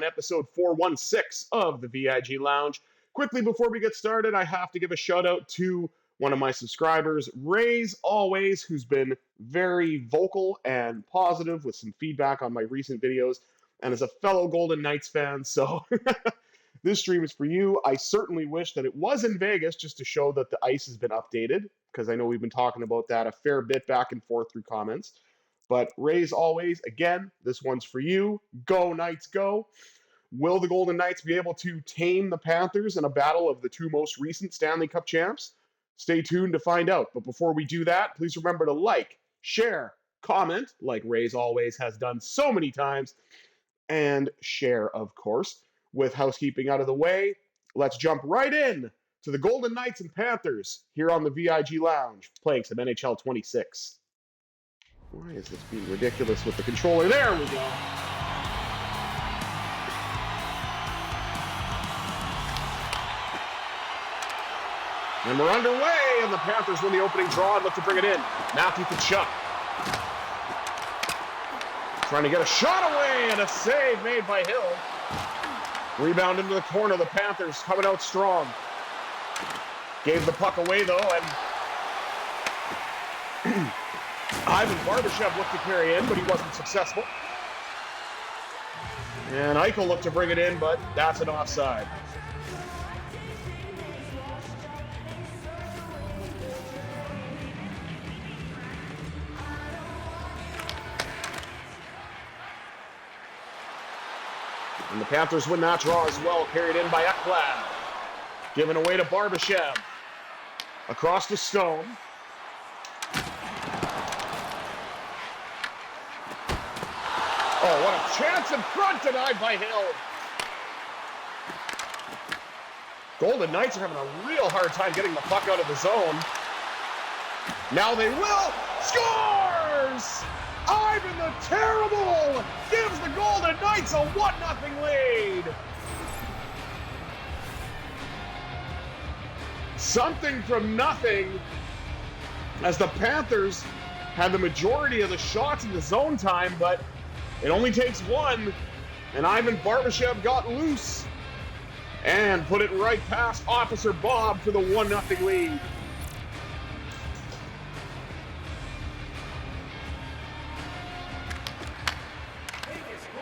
on episode 416 of the VIG Lounge. Quickly, before we get started, I have to give a shout out to one of my subscribers, Ray's Always, who's been very vocal and positive with some feedback on my recent videos, and is a fellow Golden Knights fan, so this stream is for you. I certainly wish that it was in Vegas just to show that the ice has been updated, because I know we've been talking about that a fair bit back and forth through comments. But Ray's Always, again, this one's for you. Go Knights, go. Will the Golden Knights be able to tame the Panthers in a battle of the two most recent Stanley Cup champs? Stay tuned to find out. But before we do that, please remember to like, share, comment, like Ray's Always has done so many times, and share, of course. With housekeeping out of the way, let's jump right in to the Golden Knights and Panthers here on the VIG Lounge, playing some NHL 26. Why is this being ridiculous with the controller? There we go. And we're underway, and the Panthers win the opening draw and look to bring it in. Matthew Tkachuk trying to get a shot away, and a save made by Hill. Rebound into the corner. The Panthers coming out strong. Gave the puck away, though, and Ivan Barbashev looked to carry in, but he wasn't successful. And Eichel looked to bring it in, but that's an offside. And the Panthers win that draw as well, carried in by Ekblad. Given away to Barbashev. Across to Stone. Oh, what a chance in front, denied by Hill. Golden Knights are having a real hard time getting the puck out of the zone. Now they will. Scores! Ivan the Terrible gives the Golden Knights a 1-0 lead. Something from nothing, as the Panthers had the majority of the shots in the zone time, but it only takes one, and Ivan Barbashev got loose and put it right past Officer Bob for the 1-0 lead.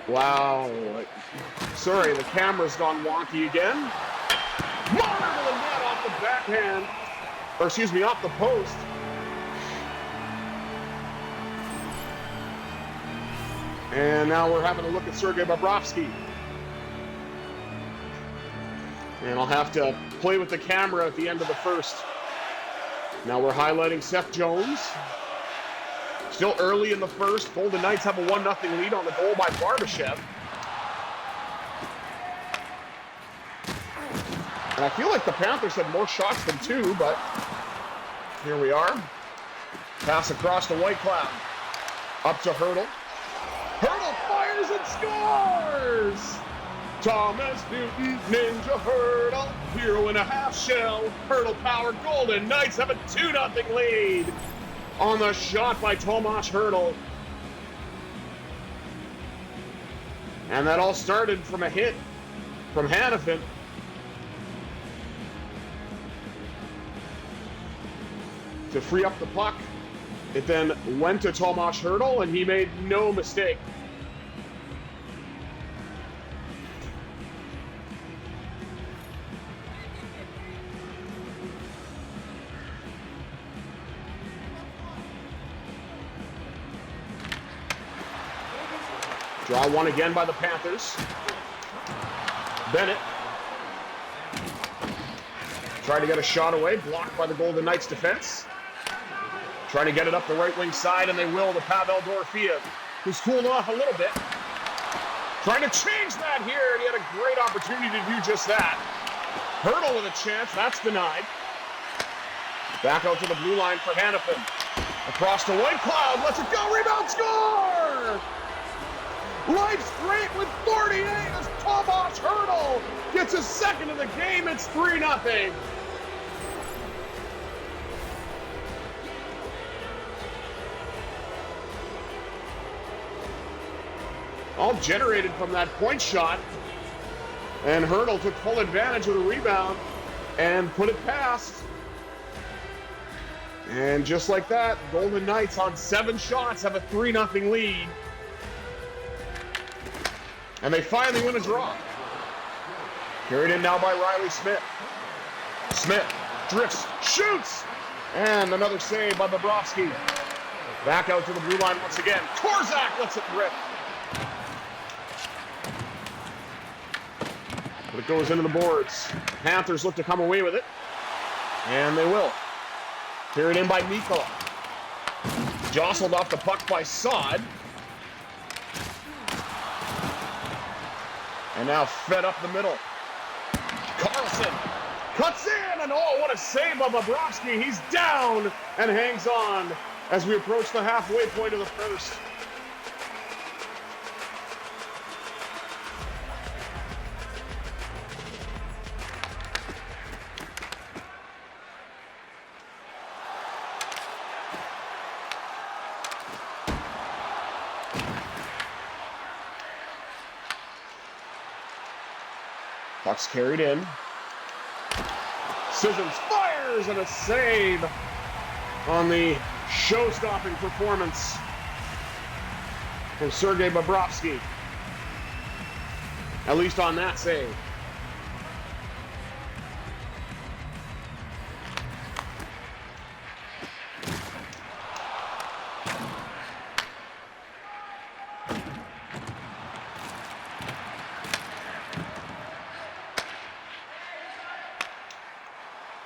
Wow. Sorry, the camera's gone wonky again. Marner to the net off the backhand. Or excuse me, off the post. And now we're having a look at Sergei Bobrovsky. And I'll have to play with the camera at the end of the first. Now we're highlighting Seth Jones. Still early in the first. Golden Knights have a 1-0 lead on the goal by Barbashev. And I feel like the Panthers had more shots than two, but here we are. Pass across to Whitecloud. Up to Hertl. Hertl fires and scores! Thomas Newton, Ninja Hertl, hero and a half shell. Hertl powered Golden Knights have a 2-0 lead on the shot by Tomas Hert. And that all started from a hit from Hanifin. To free up the puck. It then went to Tomas Hert, and he made no mistake. Draw one again by the Panthers. Bennett tried to get a shot away, blocked by the Golden Knights defense. Trying to get it up the right wing side, and they will to Pavel Dorofeev, who's cooled off a little bit. Trying to change that here, and he had a great opportunity to do just that. Hertl with a chance, that's denied. Back out to the blue line for Hanifin. Across to Whitecloud, lets it go, rebound, score! Life straight with 48 as Tomas Hert gets his second of the game. It's 3-0. all generated from that point shot. And Hurdle took full advantage of the rebound and put it past. And just like that, Golden Knights on 7 shots have a 3-0 lead. And they finally win a draw. Carried in now by Riley Smith. Smith drifts, shoots, and another save by Bobrovsky. Back out to the blue line once again. Korzak lets it rip. But it goes into the boards. Panthers look to come away with it. And they will. Carried in by Mikko. Jostled off the puck by Saad. And now fed up the middle. Carlson cuts in, and oh, what a save by Bobrovsky. He's down and hangs on as we approach the halfway point of the first. Puck's carried in. Sissons fires, and a save on the show-stopping performance from Sergei Bobrovsky. At least on that save.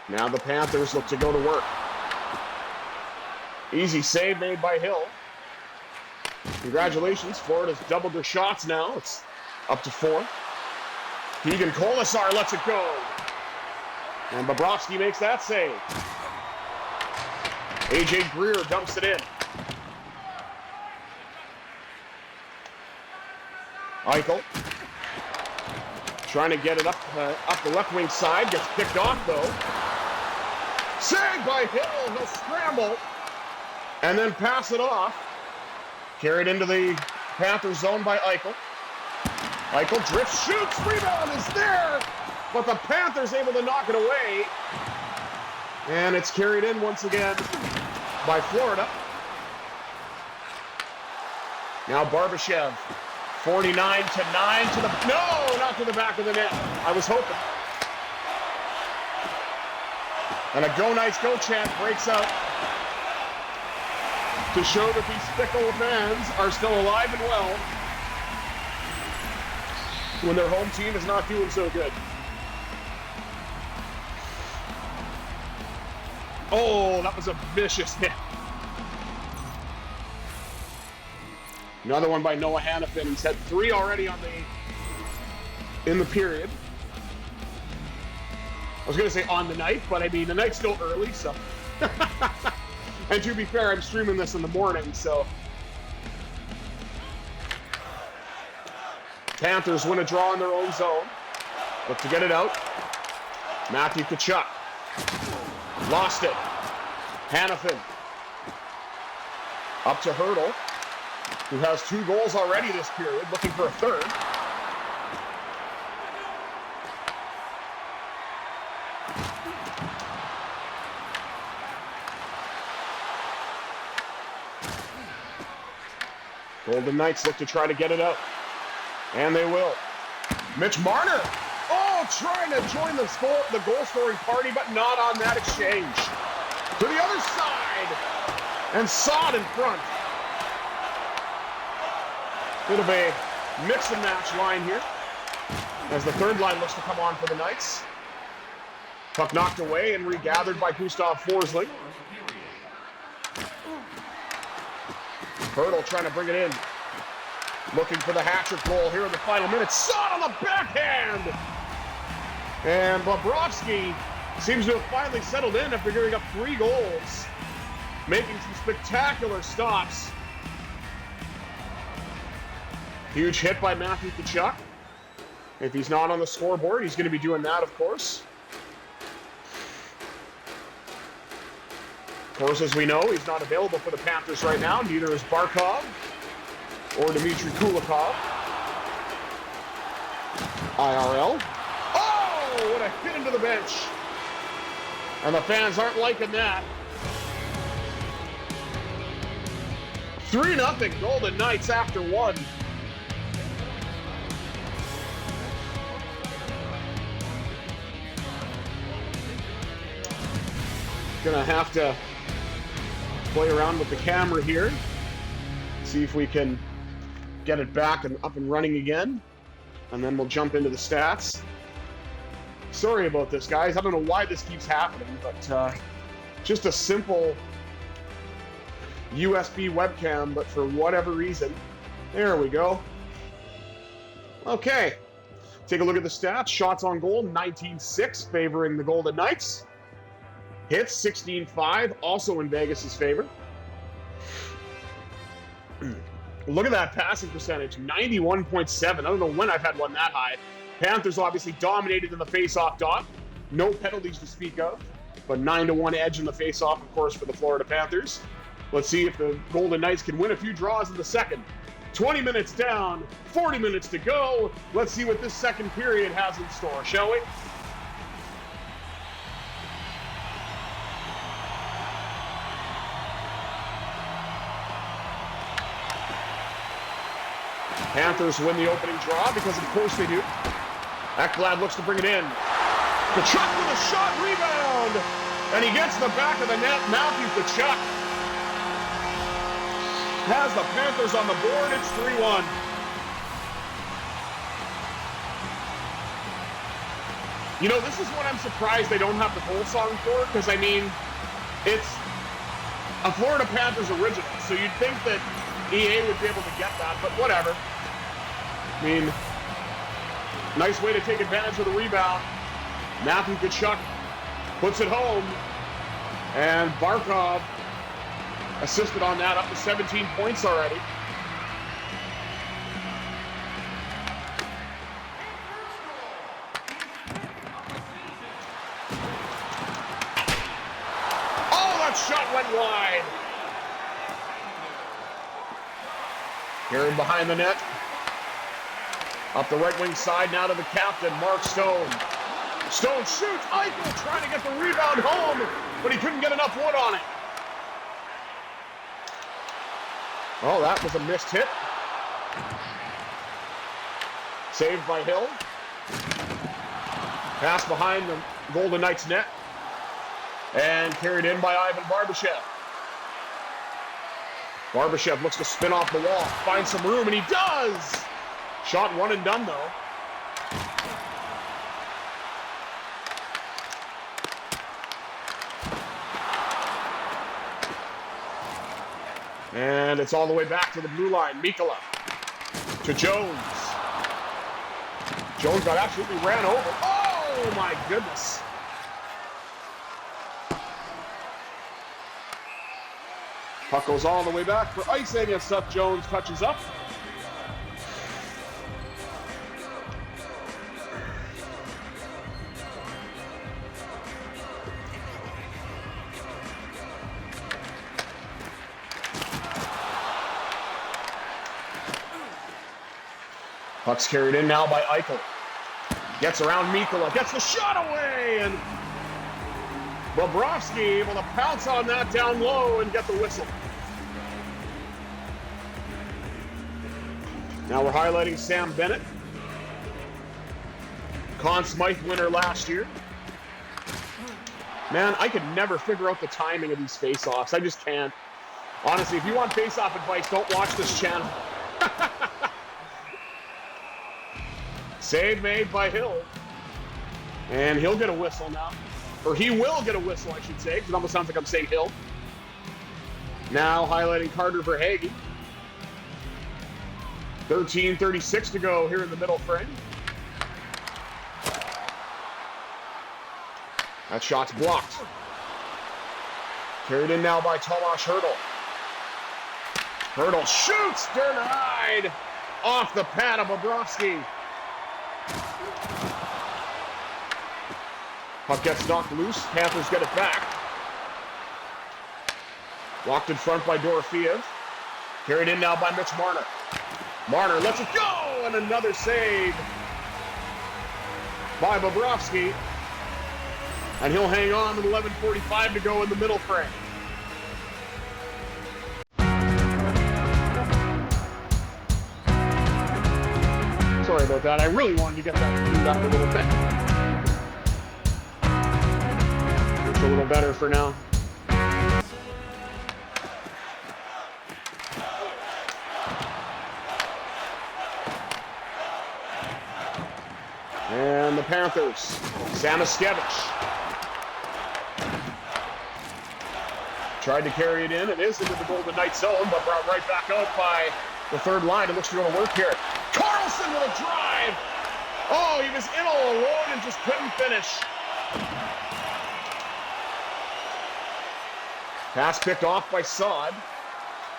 Now the Panthers look to go to work. Easy save made by Hill. Congratulations, Florida's doubled their shots now. It's up to 4. Keegan Colasar lets it go. And Bobrovsky makes that save. AJ Greer dumps it in. Eichel trying to get it up the left wing side. Gets picked off though. Saved by Hill. He'll scramble and then pass it off. Carried into the Panthers zone by Eichel. Eichel drifts, shoots, rebound is there, but the Panthers able to knock it away. And it's carried in once again by Florida. Now Barbashev, 49-9 to the, no, not to the back of the net. I was hoping. And a Go Knights Go chant breaks out to show that these fickle fans are still alive and well when their home team is not doing so good. Oh, that was a vicious hit. Another one by Noah Hannafin. He's had 3 already in the period. I was going to say on the night, but I mean, the night's still early, so. And to be fair, I'm streaming this in the morning, so. Panthers win a draw in their own zone. Look to get it out. Matthew Tkachuk. Lost it. Hannafin. Up to Hurdle, who has 2 goals already this period, looking for a 3rd. Golden Knights look to try to get it out. And they will. Mitch Marner. Oh, trying to join the goal-scoring party, but not on that exchange. To the other side. And Saad in front. Bit of a mix-and-match line here, as the 3rd line looks to come on for the Knights. Puck knocked away and regathered by Gustav Forsling. Hurdle trying to bring it in. Looking for the hat-trick goal here in the final minutes. Saad on the backhand! And Bobrovsky seems to have finally settled in after giving up 3 goals. Making some spectacular stops. Huge hit by Matthew Tkachuk. If he's not on the scoreboard, he's going to be doing that, of course. Of course, as we know, he's not available for the Panthers right now. Neither is Barkov or Dmitry Kulikov. IRL. Oh, what a hit into the bench. And the fans aren't liking that. 3-0 Golden Knights after one. Gonna have to play around with the camera here. See if we can get it back and up and running again. And then we'll jump into the stats. Sorry about this, guys. I don't know why this keeps happening, but just a simple USB webcam, but for whatever reason, there we go. Okay, take a look at the stats. Shots on goal, 19-6, favoring the Golden Knights. Hits, 16-5, also in Vegas' favor. Look at that passing percentage, 91.7. I don't know when I've had one that high. Panthers obviously dominated in the face-off dot. No penalties to speak of, but 9-1 edge in the face-off, of course, for the Florida Panthers. Let's see if the Golden Knights can win a few draws in the second. 20 minutes down, 40 minutes to go. Let's see what this second period has in store, shall we? Panthers win the opening draw because of course they do. Ekblad looks to bring it in. Tkachuk with a shot, rebound! And he gets the back of the net. Matthew Tkachuk has the Panthers on the board. It's 3-1. You know, this is what I'm surprised they don't have the goal song for, because, I mean, it's a Florida Panthers original, so you'd think that EA would be able to get that, but whatever. I mean, nice way to take advantage of the rebound. Matthew Tkachuk puts it home, and Barkov assisted on that, up to 17 points already. Oh, that shot went wide. Carried behind the net. Up the right wing side now to the captain, Mark Stone. Stone shoots. Eichel trying to get the rebound home, but he couldn't get enough wood on it. Oh, that was a missed hit. Saved by Hill. Pass behind the Golden Knights net. And carried in by Ivan Barbashev. Barbashev looks to spin off the wall, find some room, and he does! Shot one and done, though. And it's all the way back to the blue line. Mikkola to Jones. Jones got absolutely ran over. Oh, my goodness. Puck goes all the way back for icing as Seth Jones touches up. Puck's carried in now by Eichel. Gets around Mikkola, gets the shot away, and Bobrovsky able to pounce on that down low and get the whistle. Now we're highlighting Sam Bennett. Conn Smythe winner last year. Man, I could never figure out the timing of these face-offs. I just can't. Honestly, if you want face-off advice, don't watch this channel. Save made by Hill. And he'll get a whistle now. Or he will get a whistle, I should say, because it almost sounds like I'm saying Hill. Now highlighting Carter Verhaeghe. 13:36 to go here in the middle frame. That shot's blocked. Carried in now by Tomas Hert. Hert shoots, denied off the pad of Bobrovsky. Puck gets knocked loose. Panthers get it back. Locked in front by Dorofeev. Carried in now by Mitch Marner. Marner lets it go, and another save by Bobrovsky. And he'll hang on with 11:45 to go in the middle frame. Sorry about that. I really wanted to get that cleaned up a little bit. It's a little better for now. And the Panthers, Samaskevich. Tried to carry it in. It is into the Golden Knights zone, but brought right back out by the third line. It looks to go to work here. Carlson with a drive. Oh, he was in all alone and just couldn't finish. Pass picked off by Saad.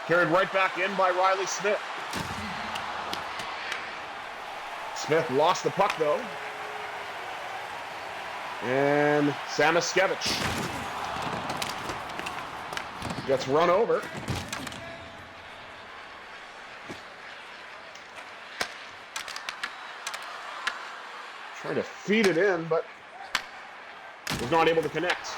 Carried right back in by Riley Smith. Smith lost the puck, though. And Samaskevich gets run over. Trying to feed it in, but was not able to connect.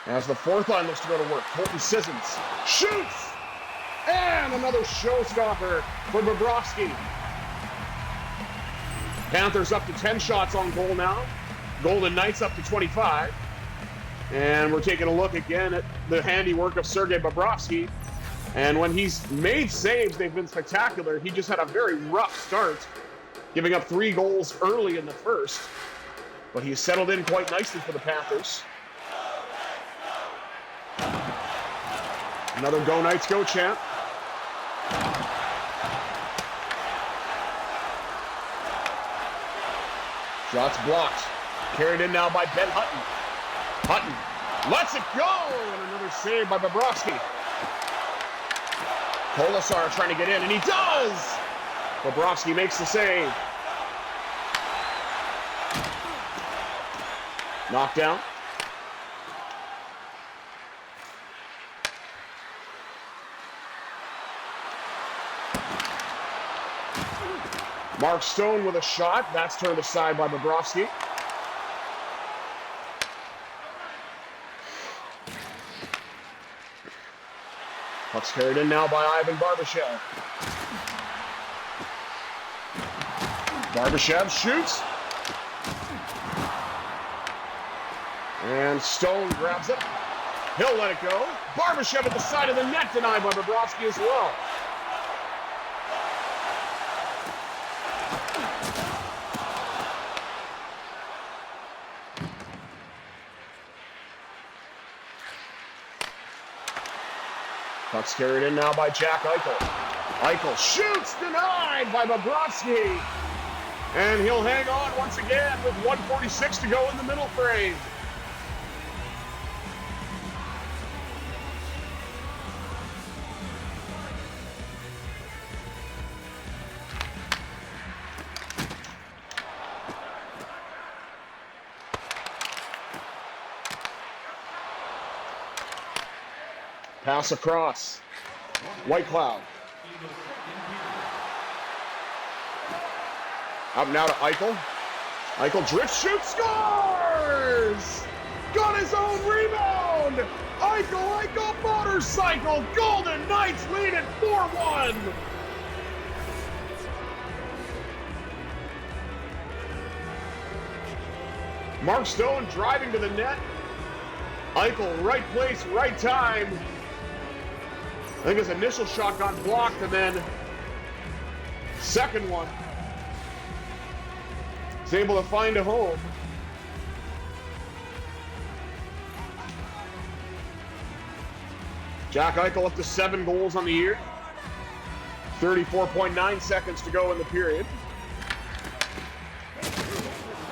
As the fourth line looks to go to work, Colton Sissons shoots! And another showstopper for Bobrovsky. Panthers up to 10 shots on goal now. Golden Knights up to 25. And we're taking a look again at the handiwork of Sergei Bobrovsky. And when he's made saves, they've been spectacular. He just had a very rough start, giving up 3 goals early in the first. But he's settled in quite nicely for the Panthers. Another Go Knights Go chant. Shots blocked. Carried in now by Ben Hutton. Hutton lets it go! And another save by Bobrovsky. Kolasar trying to get in, and he does! Bobrovsky makes the save. Knocked down. Mark Stone with a shot. That's turned aside by Bobrovsky. Puck's carried in now by Ivan Barbashev. Barbashev shoots. And Stone grabs it. He'll let it go. Barbashev at the side of the net, denied by Bobrovsky as well. Puck's carried in now by Jack Eichel. Eichel shoots, denied by Bobrovsky. And he'll hang on once again with 1:46 to go in the middle frame. Pass across. White Cloud. Up now to Eichel. Eichel drifts, shoots, scores! Got his own rebound! Eichel motorcycle! Golden Knights lead at 4-1! Mark Stone driving to the net. Eichel, right place, right time. I think his initial shot got blocked, and then second one, he's able to find a home. Jack Eichel up to 7 goals on the year. 34.9 seconds to go in the period.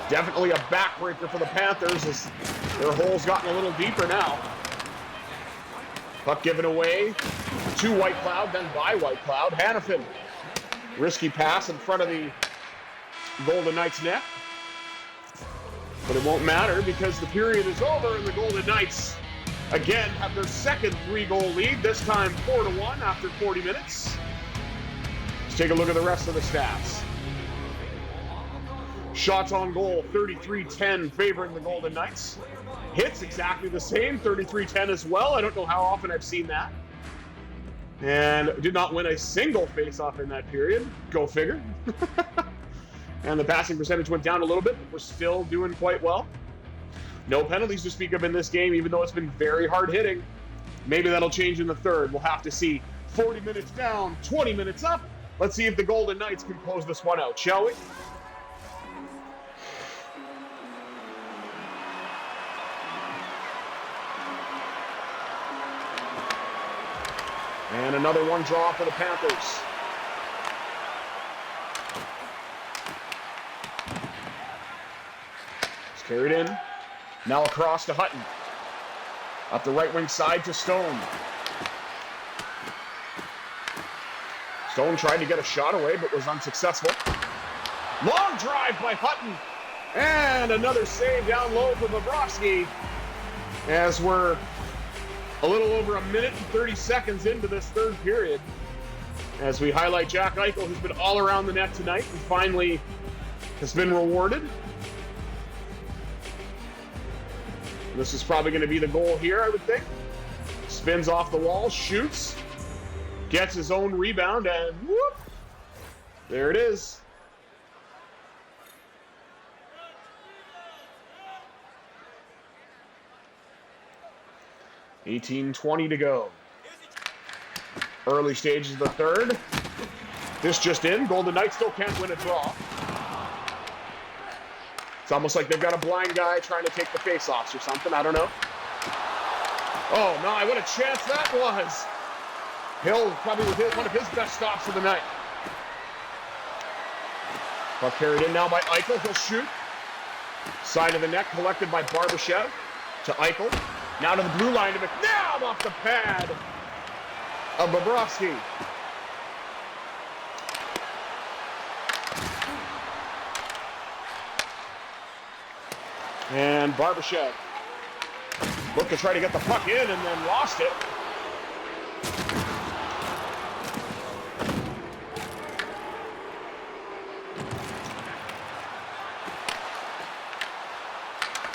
Definitely a backbreaker for the Panthers as their hole's gotten a little deeper now. Puck given away to White Cloud, then by White Cloud. Hanifin, risky pass in front of the Golden Knights net. But it won't matter because the period is over and the Golden Knights again have their second 3-goal lead, this time 4-1 after 40 minutes. Let's take a look at the rest of the stats. Shots on goal, 33-10, favoring the Golden Knights. Hits, exactly the same, 33-10 as well. I don't know how often I've seen that. And did not win a single face-off in that period. Go figure. And the passing percentage went down a little bit, but we're still doing quite well. No penalties to speak of in this game, even though it's been very hard-hitting. Maybe that'll change in the third. We'll have to see. 40 minutes down, 20 minutes up. Let's see if the Golden Knights can close this one out, shall we? And another one draw for the Panthers. It's carried in. Now across to Hutton. Up the right wing side to Stone. Stone tried to get a shot away, but was unsuccessful. Long drive by Hutton. And another save down low for Bobrovsky. As we're a little over 1 minute and 30 seconds into this third period. As we highlight Jack Eichel, who's been all around the net tonight and finally has been rewarded. This is probably going to be the goal here, I would think. Spins off the wall, shoots, gets his own rebound, and whoop! There it is. $18:20 to go. Early stages of the third. This just in. Golden Knights still can't win a draw. It's almost like they've got a blind guy trying to take the face-offs or something. I don't know. Oh, my, what a chance that was. Hill probably with one of his best stops of the night. Puck carried in now by Eichel. He'll shoot. Side of the net collected by Barbashev to Eichel. Now to the blue line to McNabb off the pad of Bobrovsky. And Barbashev looked to try to get the puck in and then lost it.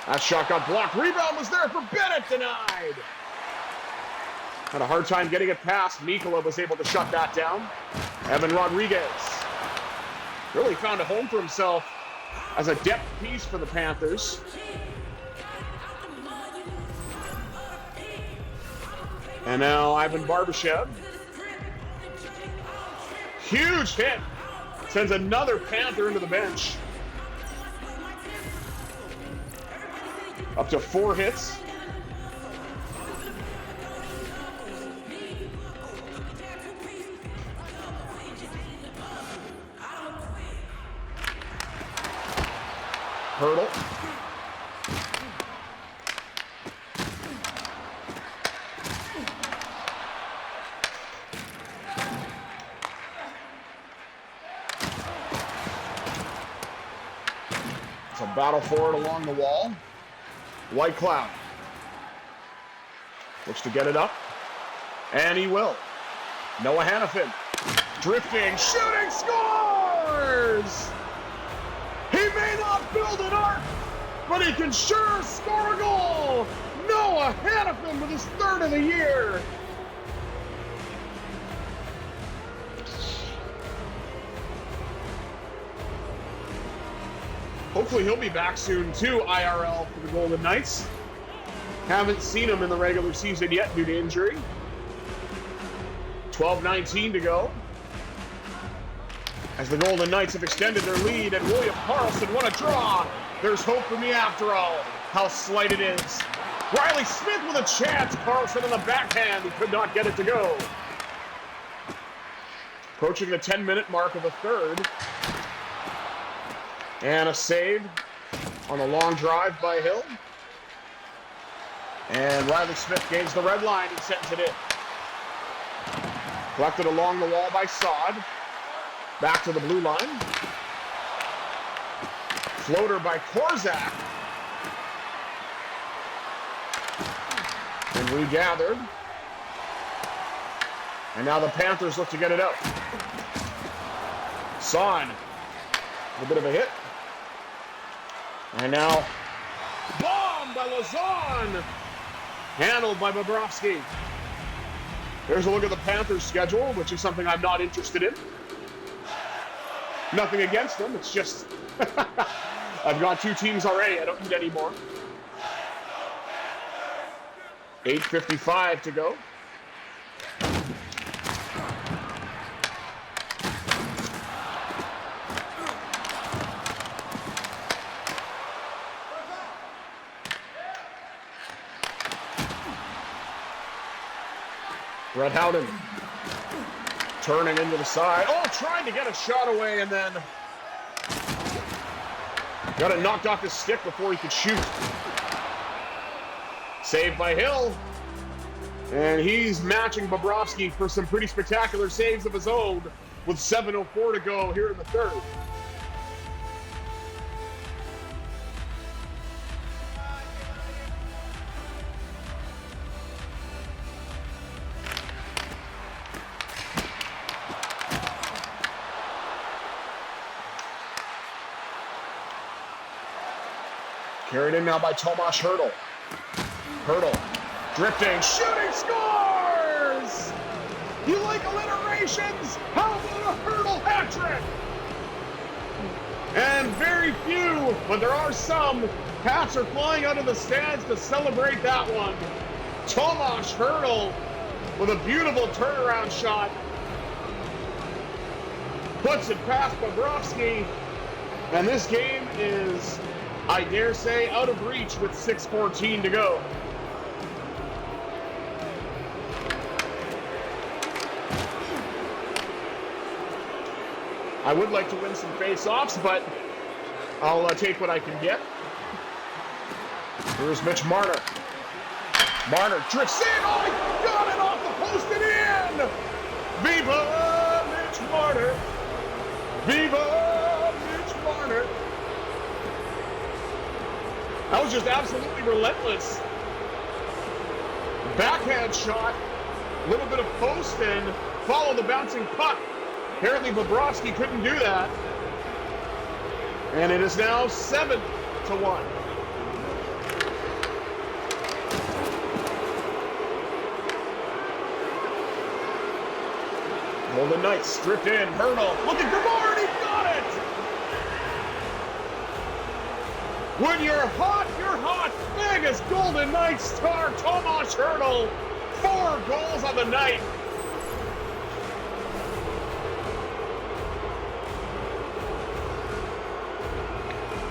That shot got blocked. Rebound was there for Bennett, denied. Had a hard time getting it past. Mikkola was able to shut that down. Evan Rodriguez really found a home for himself as a depth piece for the Panthers. And now Ivan Barbashev. Huge hit. Sends another Panther into the bench. Up to 4 hits. Hurdle. It's a battle for it along the wall. White Cloud looks to get it up, and he will. Noah Hannafin, drifting, shooting, scores! He may not build an arc, but he can sure score a goal! Noah Hannafin with his 3rd of the year! Hopefully he'll be back soon too, IRL for the Golden Knights. Haven't seen him in the regular season yet due to injury. 12:19 to go. As the Golden Knights have extended their lead, and William Karlsson, what a draw! There's hope for me after all. How slight it is. Riley Smith with a chance. Karlsson on the backhand. He could not get it to go. Approaching the 10-minute mark of the third. And a save on a long drive by Hill. And Riley Smith gains the red line and sends it in. Collected along the wall by Saad. Back to the blue line. Floater by Korzak. And regathered. And now the Panthers look to get it out. Son. A bit of a hit. And now, bomb by Lazan. Handled by Bobrovsky. There's a look at the Panthers' schedule, which is something I'm not interested in. Nothing against them, it's just I've got 2 teams already, I don't need any more. 8:55 to go. Brett Howden turning into the side. Oh, trying to get a shot away and then got it knocked off his stick before he could shoot. Saved by Hill. And he's matching Bobrovsky for some pretty spectacular saves of his own with 7:04 to go here in the third. Carried in now by Tomas Hert. Hert, drifting, shooting, scores! You like alliterations? How about a Hert hat trick? And very few, but there are some, hats are flying out of the stands to celebrate that one. Tomas Hert with a beautiful turnaround shot. Puts it past Bobrovsky. And this game is, I dare say, out of reach with 6:14 to go. I would like to win some face-offs, but I'll take what I can get. Here's Mitch Marner. Marner drifts in. Oh, he got it off the post and in! Viva Mitch Marner! Viva Mitch Marner! That was just absolutely relentless. Backhand shot, a little bit of post and follow the bouncing puck. Apparently Bobrovsky couldn't do that. And it is now 7-1. Golden Knights stripped in. Hert looking for more, and he got it! When you're hot, you're hot. Vegas Golden Knights star Tomas Hert, 4 goals on the night.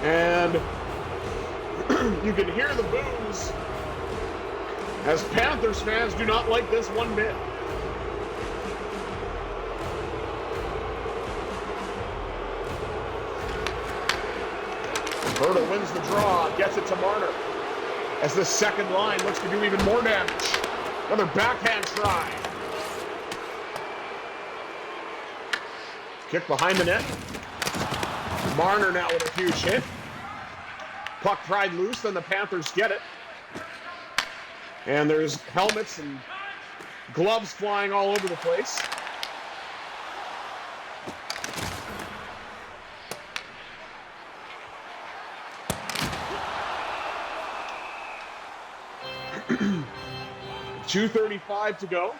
And you can hear the boos as Panthers fans do not like this one bit. Hert wins the draw, gets it to Marner. As the second line looks to do even more damage. Another backhand try. Kick behind the net. Marner now with a huge hit. Puck pried loose, then the Panthers get it. And there's helmets and gloves flying all over the place. .235 to go.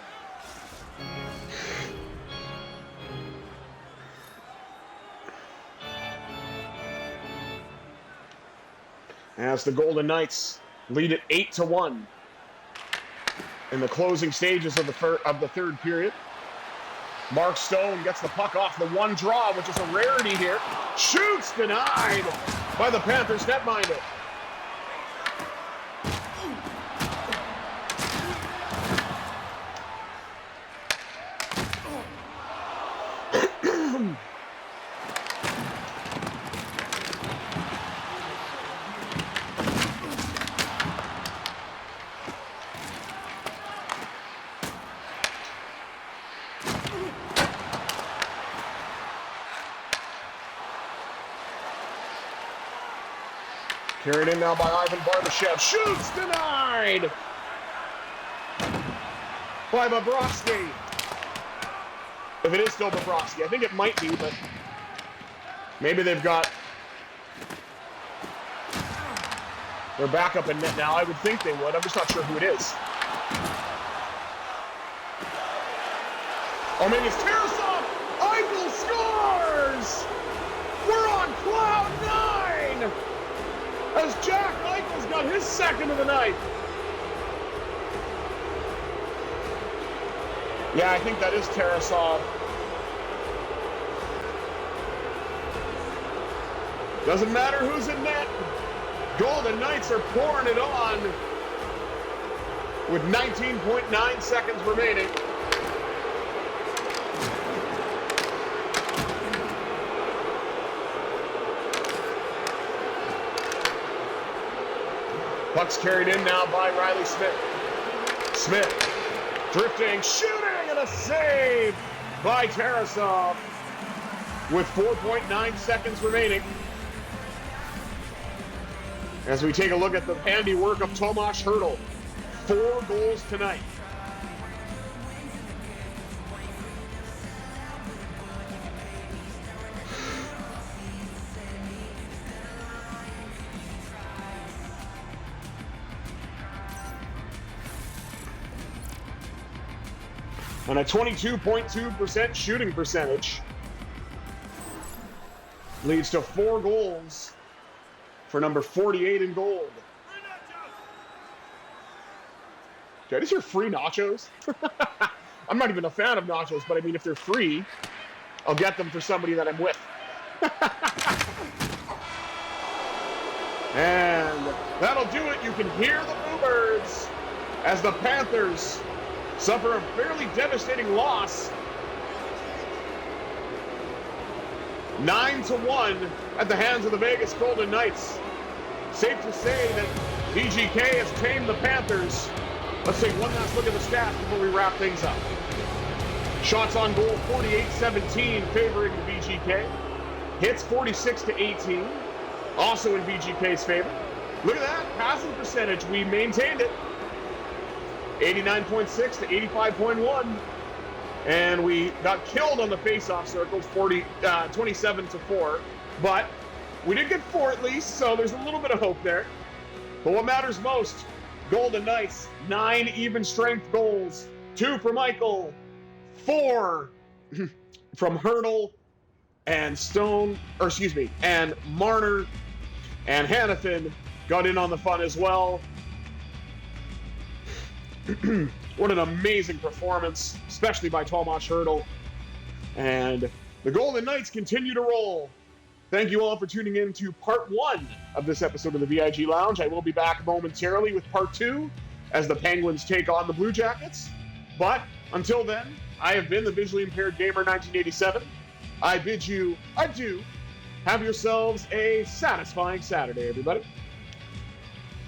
As the Golden Knights lead it 8-1 in the closing stages of the third period. Mark Stone gets the puck off the one draw, which is a rarity here. Shoots, denied by the Panthers netminder. Carried in now by Ivan Barbashev. Shoots, denied by Bobrovsky. If it is still Bobrovsky, I think it might be, but Maybe they've got their backup in net now. I would think they would. I'm just not sure who it is. Oh, maybe it's Tarasov. Eichel scores! We're on cloud 9! As Jack Eichel's got his second of the night. Yeah, I think that is Tarasov. Doesn't matter who's in net. Golden Knights are pouring it on with 19.9 seconds remaining. Puck's carried in now by Riley Smith. Smith drifting, shooting, and a save by Tarasov with 4.9 seconds remaining. As we take a look at the handiwork of Tomas Hert, 4 goals tonight. And a 22.2% shooting percentage leads to 4 goals for number 48 in gold. Did I just hear free nachos? I'm not even a fan of nachos, but I mean, if they're free, I'll get them for somebody that I'm with. And that'll do it. You can hear the Bluebirds as the Panthers suffer a fairly devastating loss. 9-1 at the hands of the Vegas Golden Knights. Safe to say that VGK has tamed the Panthers. Let's take one last look at the stats before we wrap things up. Shots on goal 48-17 favoring the VGK. Hits 46-18, also in VGK's favor. Look at that, passing percentage, we maintained it. 89.6 to 85.1. And we got killed on the face-off circle, 27-4. But we did get 4 at least, so there's a little bit of hope there. But what matters most, Golden Knights, 9 even-strength goals. 2 from Eichel, 4 from Hert and and Marner and Hanifin got in on the fun as well. What an amazing performance, especially by Tomas Hert. And the Golden Knights continue to roll. Thank you all for tuning in to part 1 of this episode of the VIG Lounge. I will be back momentarily with part 2 as the Penguins take on the Blue Jackets. But until then, I have been the Visually Impaired Gamer 1987. I bid you adieu. Have yourselves a satisfying Saturday, everybody.